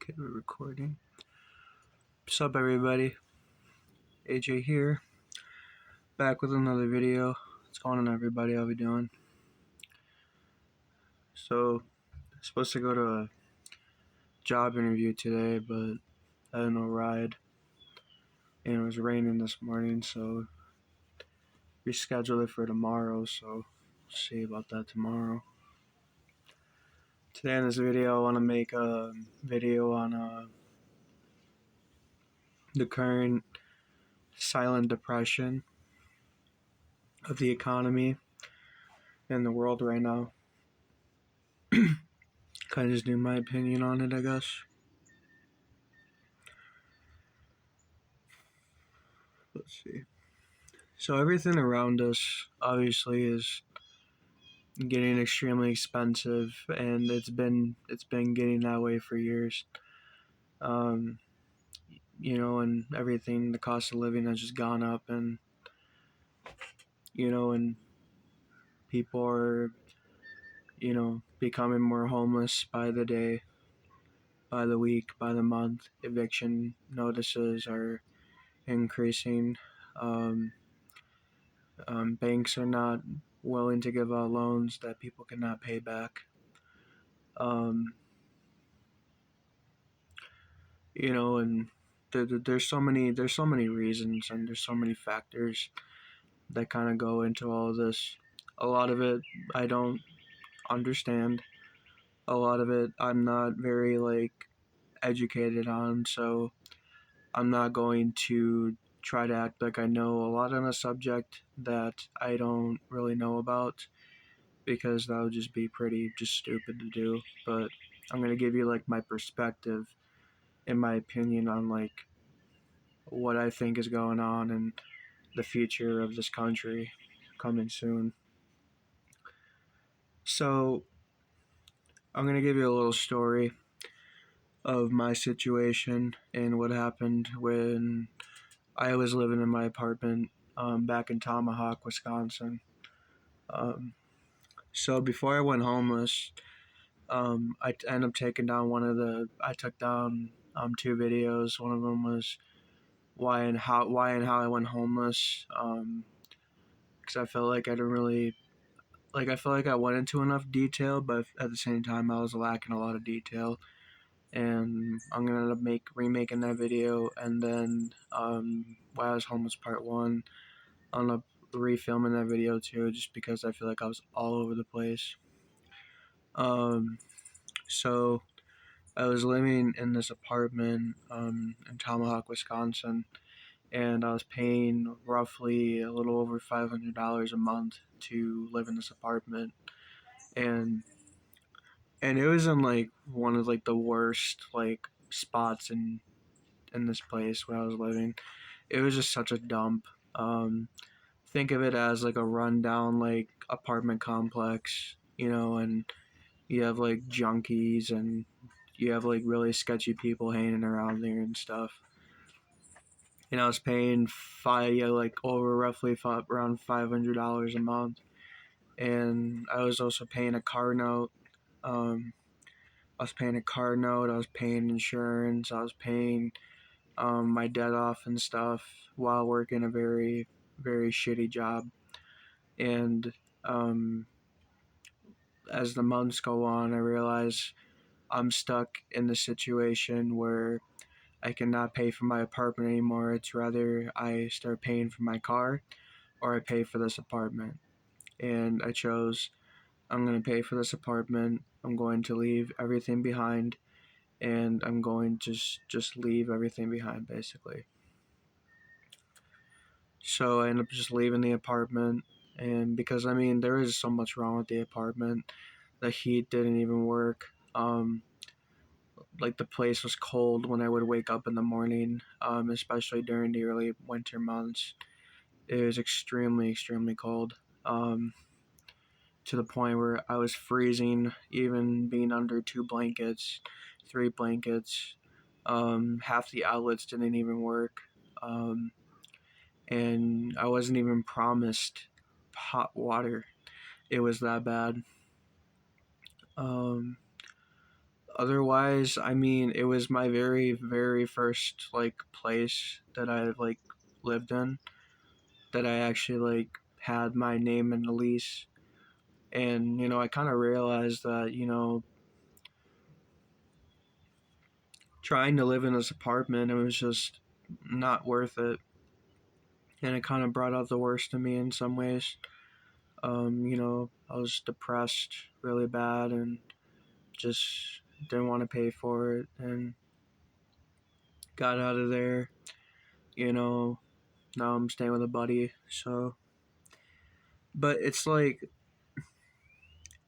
Okay, we're recording. What's up, everybody? AJ here, back with another video. What's going on, everybody? How we doing? So, I'm supposed to go to a job interview today, but I had no ride, and it was raining this morning, so rescheduled it for tomorrow. So, we'll see about that tomorrow. Today in this video, I want to make a video on the current silent depression of the economy in the world right now. Kind of just do my opinion on it, I guess. Let's see. So everything around us obviously is getting extremely expensive, and it's been getting that way for years. Um, and everything, the cost of living has just gone up, and and people are becoming more homeless by the day, by the week, by the month. Eviction notices are increasing. Banks are not willing to give out loans that people cannot pay back. And there's so many reasons, and there's so many factors that kind of go into all of this. A lot of it I don't understand. A lot of it I'm not very educated on, so I'm not going to try to act like I know a lot on a subject that I don't really know about, because that would just be pretty just stupid to do. But I'm going to give you my perspective, in my opinion, on what I think is going on and the future of this country coming soon. So I'm going to give you a little story of my situation and what happened when I was living in my apartment back in Tomahawk, Wisconsin. So before I went homeless, I ended up taking down I took down two videos. One of them was why and how I went homeless, because I felt like I didn't really, I felt like I went into enough detail, but at the same time I was lacking a lot of detail. And I'm gonna end up remaking that video, and then why I was homeless part 1, I'll end up refilming that video too, just because I feel like I was all over the place. So I was living in this apartment in Tomahawk, Wisconsin, and I was paying roughly a little over $500 a month to live in this apartment, and it was in one of the worst spots in this place where I was living. It was just such a dump. Think of it as a rundown apartment complex, and you have junkies, and you have really sketchy people hanging around there and stuff. And I was paying over roughly around $500 a month, and I was also paying a car note. I was paying a car note. I was paying insurance. I was paying my debt off and stuff while working a very, very shitty job. And as the months go on, I realize I'm stuck in the situation where I cannot pay for my apartment anymore. It's rather I start paying for my car or I pay for this apartment. And I chose, I'm going to pay for this apartment. I'm going to leave everything behind, and I'm going to just leave everything behind, basically. So I ended up just leaving the apartment, and because there is so much wrong with the apartment. The heat didn't even work. The place was cold when I would wake up in the morning, especially during the early winter months. It was extremely, extremely cold, to the point where I was freezing, even being under 2 blankets, 3 blankets. Half the outlets didn't even work, and I wasn't even promised hot water. It was that bad. otherwise, I mean, it was my very, very first like place that I like lived in, that I actually like had my name in the lease. And I kind of realized that trying to live in this apartment, it was just not worth it, and it kind of brought out the worst in me in some ways. I was depressed really bad and just didn't want to pay for it, and got out of there. You know, Now I'm staying with a buddy. So, but it's like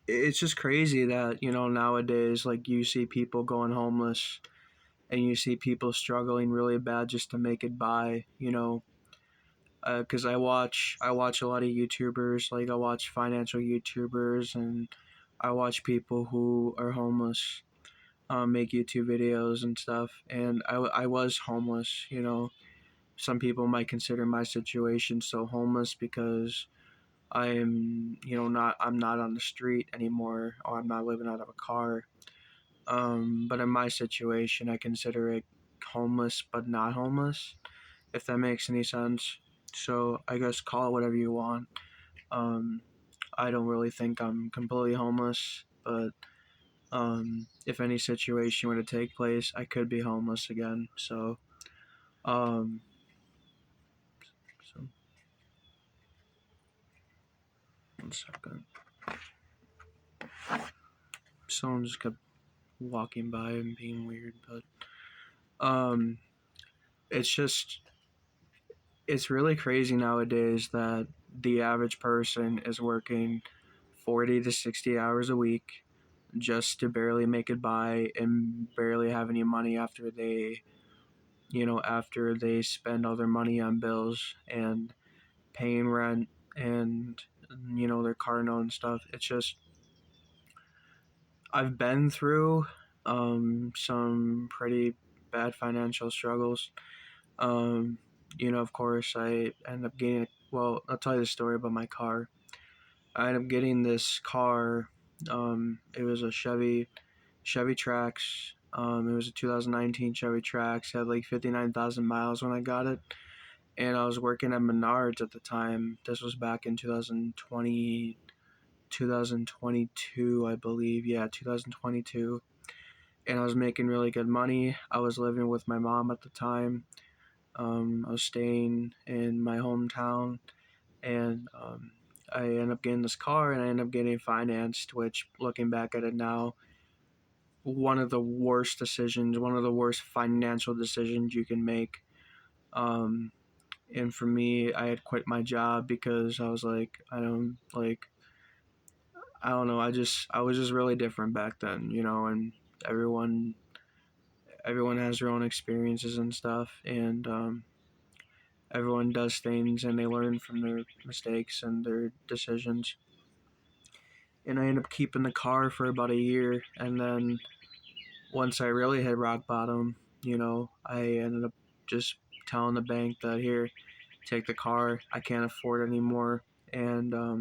it's just crazy that nowadays, like, you see people going homeless, and you see people struggling really bad just to make it by. Because I watch a lot of YouTubers. Like, I watch financial YouTubers, and I watch people who are homeless make YouTube videos and stuff. And I was homeless. Some people might consider my situation so homeless because I'm not on the street anymore, or I'm not living out of a car. But in my situation, I consider it homeless, but not homeless, if that makes any sense. So I guess call it whatever you want. Um, I don't really think I'm completely homeless, but if any situation were to take place, I could be homeless again. Um, so 1 second. Someone just kept walking by and being weird, but it's just it's really crazy nowadays that the average person is working 40 to 60 hours a week just to barely make it by and barely have any money after they spend all their money on bills and paying rent and their car note and stuff. It's just I've been through some pretty bad financial struggles. Of course, I ended up getting. Well, I'll tell you the story about my car. I ended up getting this car. It was a Chevy Trax. It was a 2019 Chevy Trax. It had like 59,000 miles when I got it, and I was working at Menards at the time. This was back in 2020, 2022, I believe. Yeah, 2022. And I was making really good money. I was living with my mom at the time. I was staying in my hometown, and I ended up getting this car, and I ended up getting financed, which, looking back at it now, one of the worst decisions, one of the worst financial decisions you can make. Um, and for me, I had quit my job because I was like, I don't know, I was just really different back then, and everyone everyone has their own experiences and stuff, and everyone does things and they learn from their mistakes and their decisions. And I ended up keeping the car for about a year, and then once I really hit rock bottom, I ended up just telling the bank that, here, take the car, I can't afford it anymore. And I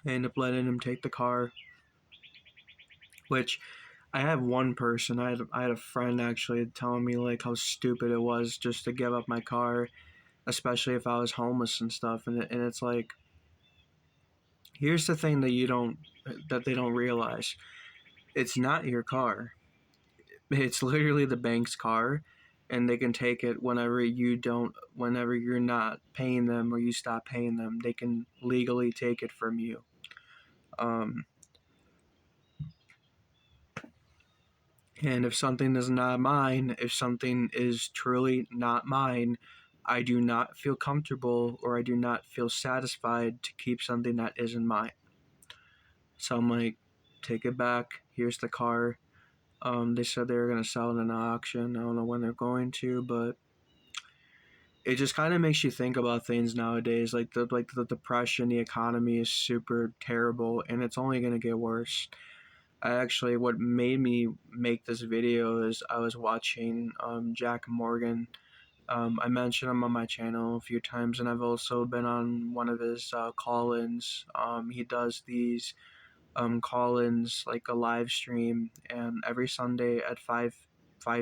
ended up letting him take the car, which I have one person, I had a friend actually telling me like how stupid it was just to give up my car, especially if I was homeless and stuff. And it's like, here's the thing that they don't realize. It's not your car. It's literally the bank's car, and they can take it whenever you're not paying them or you stop paying them. They can legally take it from you. Um, and if something is not mine, if something is truly not mine, I do not feel comfortable or I do not feel satisfied to keep something that isn't mine. So I'm like, take it back. Here's the car. They said they were going to sell it in an auction. I don't know when they're going to, but it just kind of makes you think about things nowadays. Like the depression, the economy is super terrible, and it's only going to get worse. What made me make this video is I was watching Jack Morgan. I mentioned him on my channel a few times, and I've also been on one of his call-ins. He does these call-ins, like a live stream, and every Sunday at 5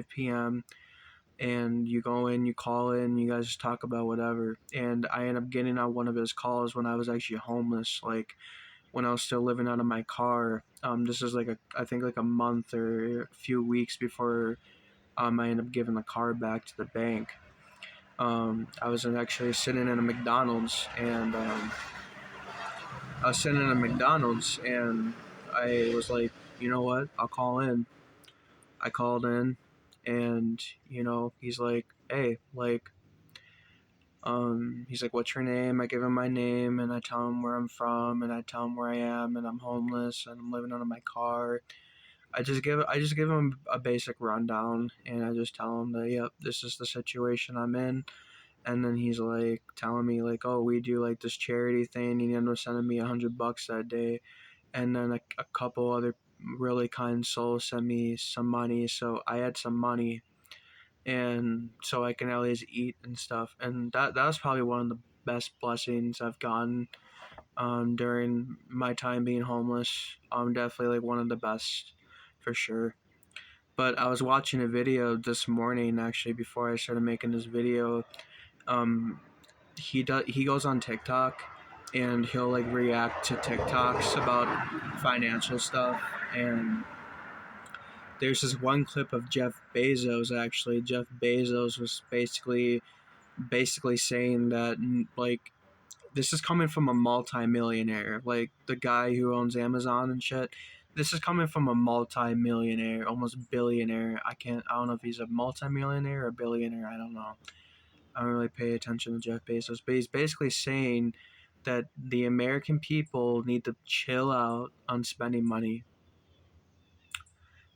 p.m. And you go in, you call in, you guys just talk about whatever. And I ended up getting on one of his calls when I was actually homeless, like when I was still living out of my car. This is like I think like a month or a few weeks before I ended up giving the car back to the bank. I was actually sitting in a McDonald's, and I was sitting in a McDonald's, and I was like, you know what? I'll call in. I called in, and he's like, hey, like, he's like, what's your name? I give him my name, and I tell him where I'm from, and I tell him where I am, and I'm homeless, and I'm living out of my car. I just give him a basic rundown, and I just tell him that, yep, this is the situation I'm in. And then he's like telling me like, oh, we do like this charity thing, and he ended up sending me $100 that day. And then a couple other really kind souls sent me some money, so I had some money, and so I can at least eat and stuff. And that was probably one of the best blessings I've gotten during my time being homeless. Definitely like one of the best for sure. But I was watching a video this morning, actually, before I started making this video. um he goes on TikTok, and he'll like react to TikToks about financial stuff. And there's this one clip of Jeff Bezos. Actually, Jeff Bezos was basically saying that, like, this is coming from a multi-millionaire, like the guy who owns Amazon and shit. This is coming from a multi-millionaire, almost billionaire. I don't know if he's a multi-millionaire or a billionaire. I don't know. I don't really pay attention to Jeff Bezos, but he's basically saying that the American people need to chill out on spending money.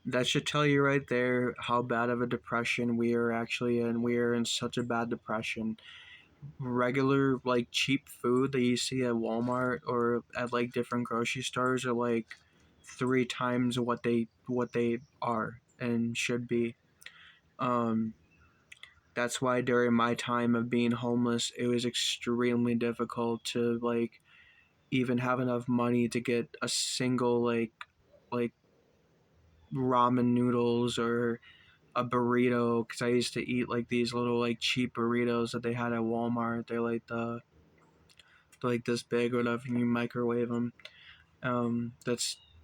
That should tell you right there how bad of a depression we are actually in. We are in such a bad depression. Regular, like, cheap food that you see at Walmart or at like different grocery stores are like 3 times what they are and should be. Um, that's why during my time of being homeless, it was extremely difficult to like even have enough money to get a single like ramen noodles or a burrito, because I used to eat like these little like cheap burritos that they had at Walmart. They're like this big or whatever, and you microwave them.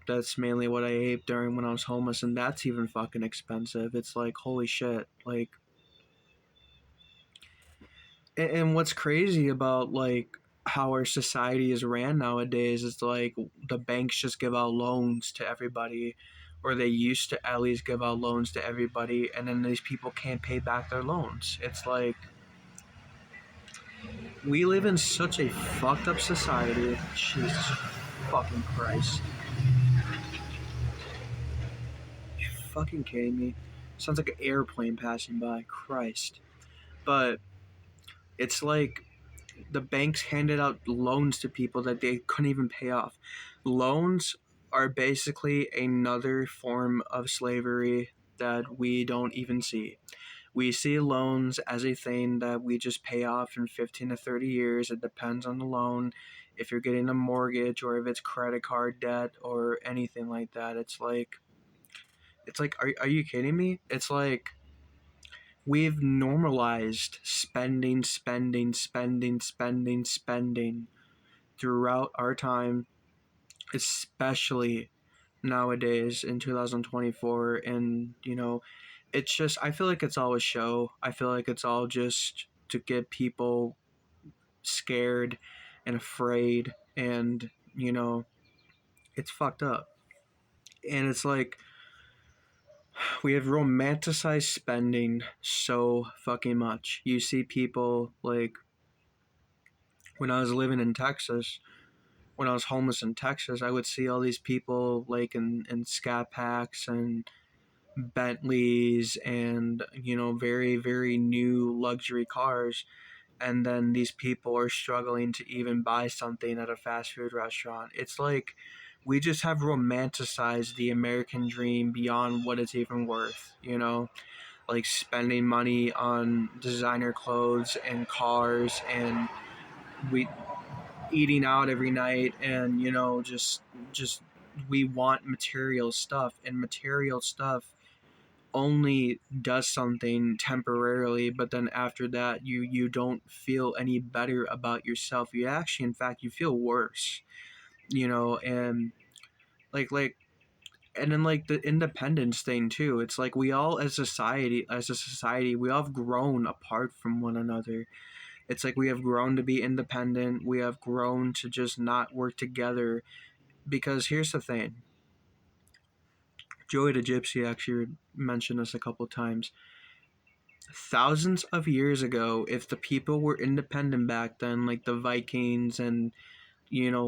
That's mainly what I ate during when I was homeless, and that's even fucking expensive. It's like, holy shit. Like, and what's crazy about like how our society is ran nowadays is like the banks just give out loans to everybody, or they used to at least give out loans to everybody, and then these people can't pay back their loans. It's like we live in such a fucked up society. Jesus fucking Christ. You fucking kidding me? Sounds like an airplane passing by. Christ. But it's like the banks handed out loans to people that they couldn't even pay off. Loans are basically another form of slavery that we don't even see. We see loans as a thing that we just pay off in 15 to 30 years. It depends on the loan. If you're getting a mortgage or if it's credit card debt or anything like that, it's like, are you kidding me? It's like we've normalized spending, spending, spending, spending, spending throughout our time, especially nowadays in 2024. And, it's just, I feel like it's all a show. I feel like it's all just to get people scared and afraid. And, it's fucked up. And it's like, we have romanticized spending so fucking much. You see people like when I was living in Texas, when I was homeless in Texas, I would see all these people like in Scat Packs and Bentleys and, very, very new luxury cars. And then these people are struggling to even buy something at a fast food restaurant. It's like we just have romanticized the American dream beyond what it's even worth, like spending money on designer clothes and cars, and we eating out every night, and just we want material stuff, and material stuff only does something temporarily, but then after that you don't feel any better about yourself. You actually, in fact, you feel worse, and like and then like the independence thing too. It's like we all, as a society, we all have grown apart from one another. It's like we have grown to be independent, we have grown to just not work together. Because here's the thing, Joey the Gypsy actually mentioned this a couple times. Thousands of years ago, if the people were independent back then, like the Vikings and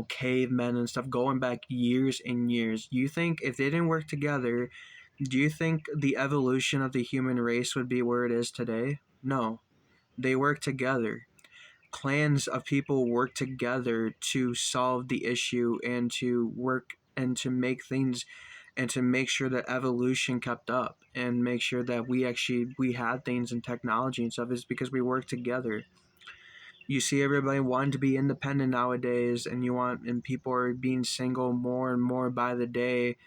cavemen and stuff, going back years and years, you think if they didn't work together, do you think the evolution of the human race would be where it is today? No. They work together. Clans of people work together to solve the issue and to work and to make things and to make sure that evolution kept up and make sure that we had things and technology and stuff, is because we work together. You see everybody wanting to be independent nowadays, and people are being single more and more by the day.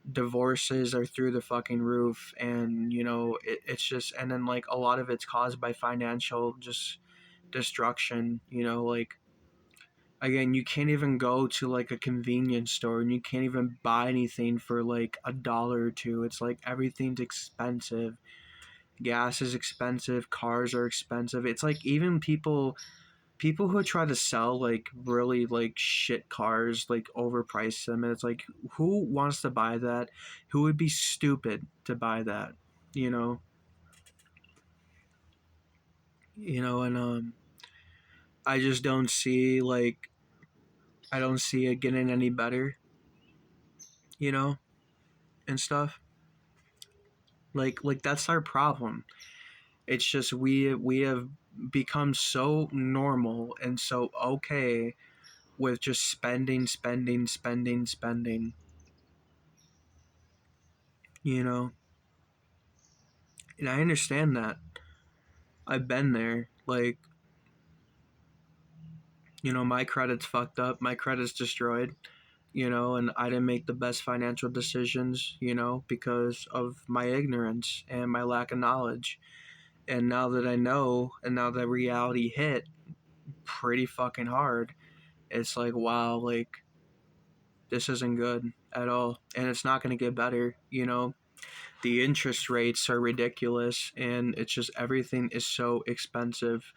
Divorces are through the fucking roof, and it's just, and then like a lot of it's caused by financial just destruction. Like, again, you can't even go to like a convenience store and you can't even buy anything for like $1 or $2. It's like everything's expensive. Gas is expensive, cars are expensive. It's like even people who try to sell like really like shit cars, like overprice them, and it's like, who wants to buy that? Who would be stupid to buy that? You know? And I just don't see like I don't see it getting any better, you know, and stuff. Like that's our problem. It's just we have become so normal and so okay with just spending, spending, spending, spending, you know. And I understand that. I've been there. Like, my credit's fucked up. My credit's destroyed, and I didn't make the best financial decisions, because of my ignorance and my lack of knowledge. And now that I know, and now that reality hit pretty fucking hard, it's like, wow, like, this isn't good at all. And it's not going to get better. The interest rates are ridiculous, and it's just everything is so expensive.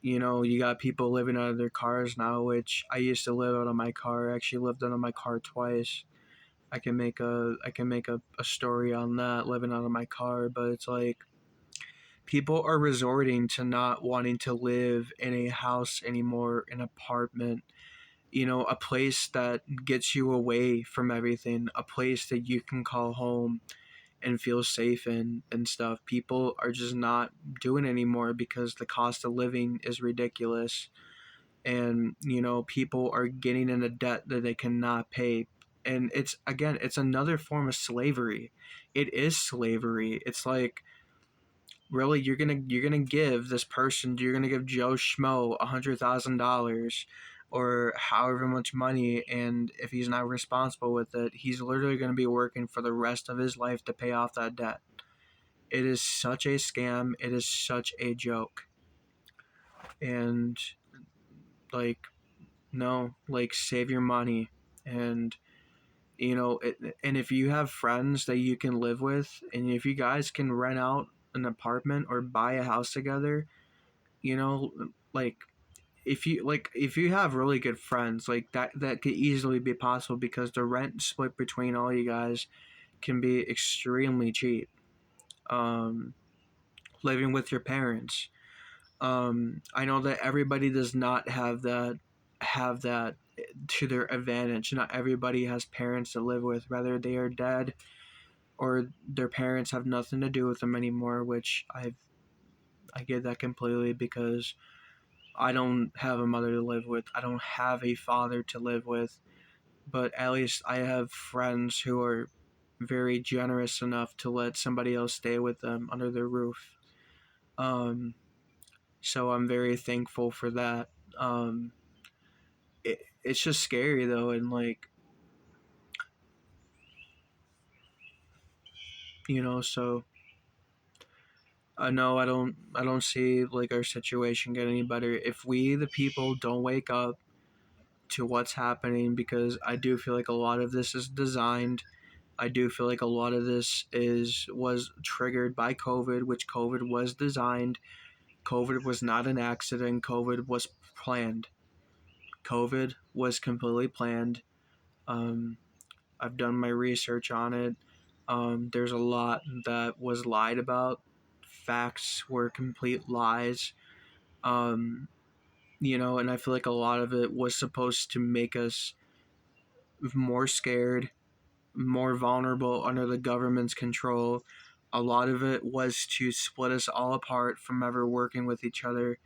You got people living out of their cars now, which I used to live out of my car. I actually lived out of my car twice. I can make a story on that, living out of my car. But it's like people are resorting to not wanting to live in a house anymore, an apartment, a place that gets you away from everything, a place that you can call home and feel safe in and stuff. People are just not doing it anymore because the cost of living is ridiculous. And people are getting into debt that they cannot pay. And it's another form of slavery. It is slavery. It's like, really, you're gonna give this person, you're gonna give Joe Schmo $100,000 or however much money, and if he's not responsible with it, he's literally gonna be working for the rest of his life to pay off that debt. It is such a scam. It is such a joke. And like, no, like, save your money. And and if you have friends that you can live with, and if you guys can rent out an apartment or buy a house together, you know like, if you have really good friends, like, that could easily be possible, because the rent split between all you guys can be extremely cheap. um Living with your parents, I know that everybody does not have that to their advantage. Not everybody has parents to live with, whether they are dead or their parents have nothing to do with them anymore, which I get that completely, because I don't have a mother to live with. I don't have a father to live with. But at least I have friends who are very generous enough to let somebody else stay with them under their roof. Um, so I'm very thankful for that. It's just scary though, and like, So I know I don't see like our situation get any better if we the people don't wake up to what's happening, because I do feel like a lot of this is designed. I do feel like a lot of this was triggered by COVID, which COVID was designed. COVID was not an accident. COVID was planned. COVID was completely planned. Um, I've done my research on it. There's a lot that was lied about. Facts were complete lies. Um, and I feel like a lot of it was supposed to make us more scared, more vulnerable under the government's control. A lot of it was to split us all apart from ever working with each other.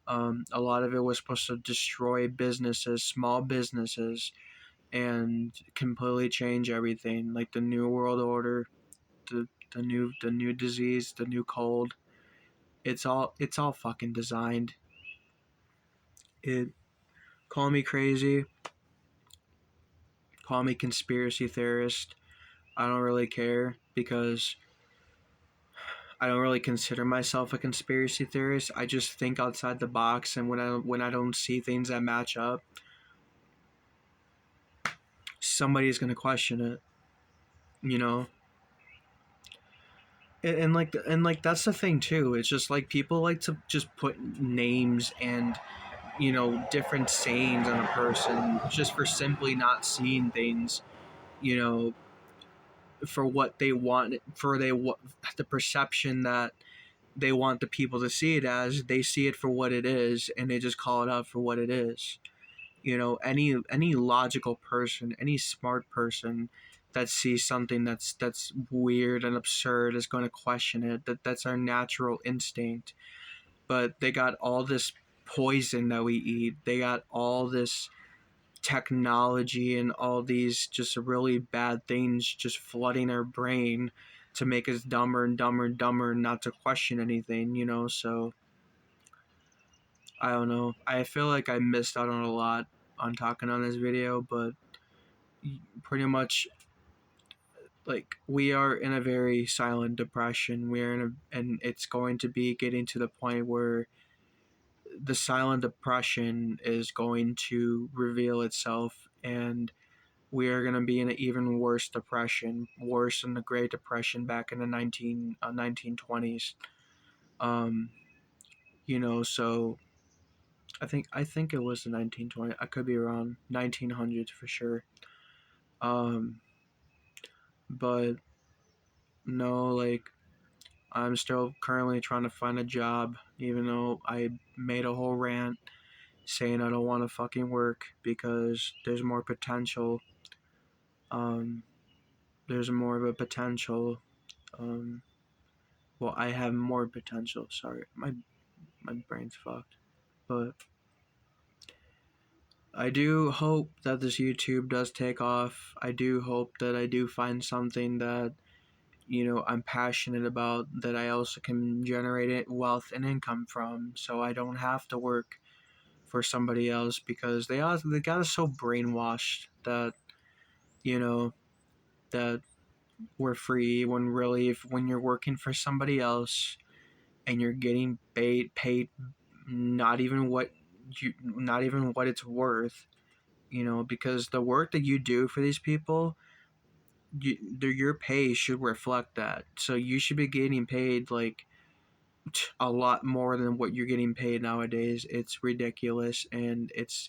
A lot of it was supposed to destroy businesses, small businesses, and completely change everything, like the new world order, the new disease, the new cold. It's all fucking designed. It Call me crazy, call me conspiracy theorist. I don't really care, because I don't really consider myself a conspiracy theorist. I just think outside the box, and when I don't see things that match up, somebody's gonna question it. You know, and that's the thing too. It's just like people like to just put names and different sayings on a person just for simply not seeing things. You know, for what they want, the perception that they want the people to see it as. They see it for what it is, and they just call it out for what it is. Any logical person, any smart person that sees something that's weird and absurd is going to question it. That's our natural instinct. But they got all this poison that we eat. They got all this technology and all these just really bad things just flooding our brain to make us dumber and dumber and dumber, not to question anything. So I don't know. I feel like I missed out on a lot on talking on this video, but pretty much, like, we are in a very silent depression. And it's going to be getting to the point where the silent depression is going to reveal itself, and we are going to be in an even worse depression, worse than the Great Depression back in the 1920s. Um, so I think it was the 1920s. I could be around 1900s for sure. Um, but no, like, I'm still currently trying to find a job, even though I made a whole rant saying I don't want to fucking work because there's more potential. Um, there's more of a potential. Um, well, I have more potential. Sorry, my brain's fucked. But I do hope that this YouTube does take off. I do hope that I do find something that I'm passionate about, that I also can generate it wealth and income from, so I don't have to work for somebody else, because they got us so brainwashed that you know that we're free, when really, if when you're working for somebody else and you're getting paid not even what it's worth, because the work that you do for these people, your pay should reflect that. So you should be getting paid like a lot more than what you're getting paid nowadays. It's ridiculous, and it's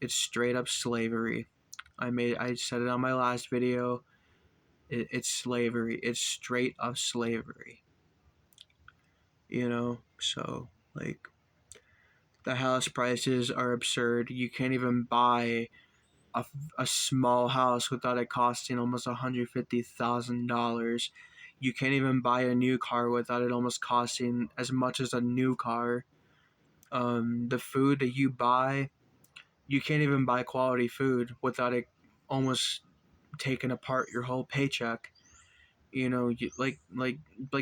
straight up slavery. I said it on my last video. It's slavery. It's straight up slavery. So, like, the house prices are absurd. You can't even buy a, a small house without it costing almost $150,000. You can't even buy a new car without it almost costing as much as a new car. The food that you buy, you can't even buy quality food without it almost taking apart your whole paycheck. Like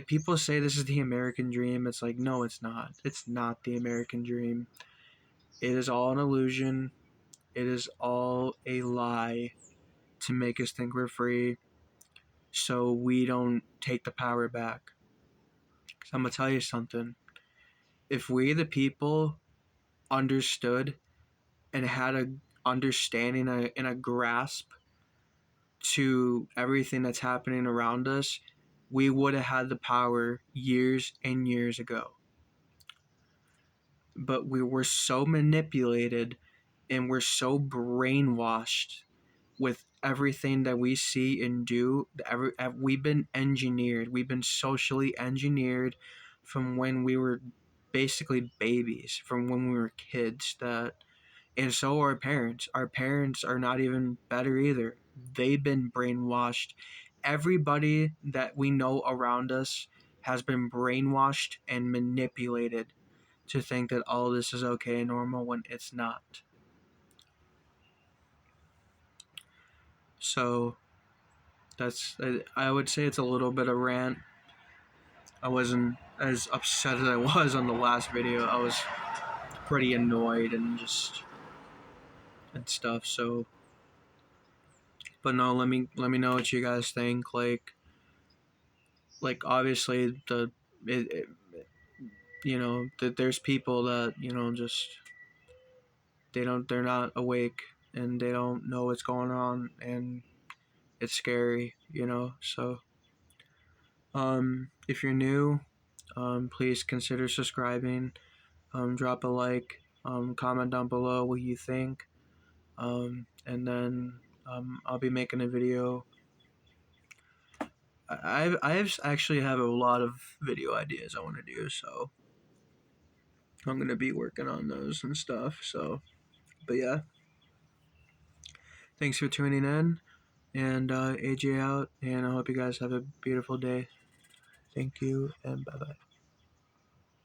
people say this is the American dream. It's like, no, it's not. It's not the American dream. It is all an illusion. It is all a lie to make us think we're free. so we don't take the power back. 'Cause I'm gonna tell you something. If we, the people, understood and had a understanding and a grasp to everything that's happening around us, we would have had the power years and years ago. But we were so manipulated and we're so brainwashed with everything that we see and do. We've been engineered. We've been socially engineered from when we were basically babies, from when we were kids. And so are our parents. Our parents are not even better either. They've been brainwashed. Everybody that we know around us has been brainwashed and manipulated to think that all this is okay and normal when it's not. So I would say it's a little bit of rant. I wasn't as upset as I was on the last video. I was pretty annoyed and stuff. So, but no, let me know what you guys think. Obviously it, it that there's people that just they're not awake and they don't know what's going on, and it's scary. So if you're new, please consider subscribing. Drop a like, comment down below what you think, and then I'll be making a video. I actually have a lot of video ideas I want to do, so I'm gonna be working on those and stuff. So, but yeah, thanks for tuning in, and AJ out, and I hope you guys have a beautiful day. Thank you, and bye bye.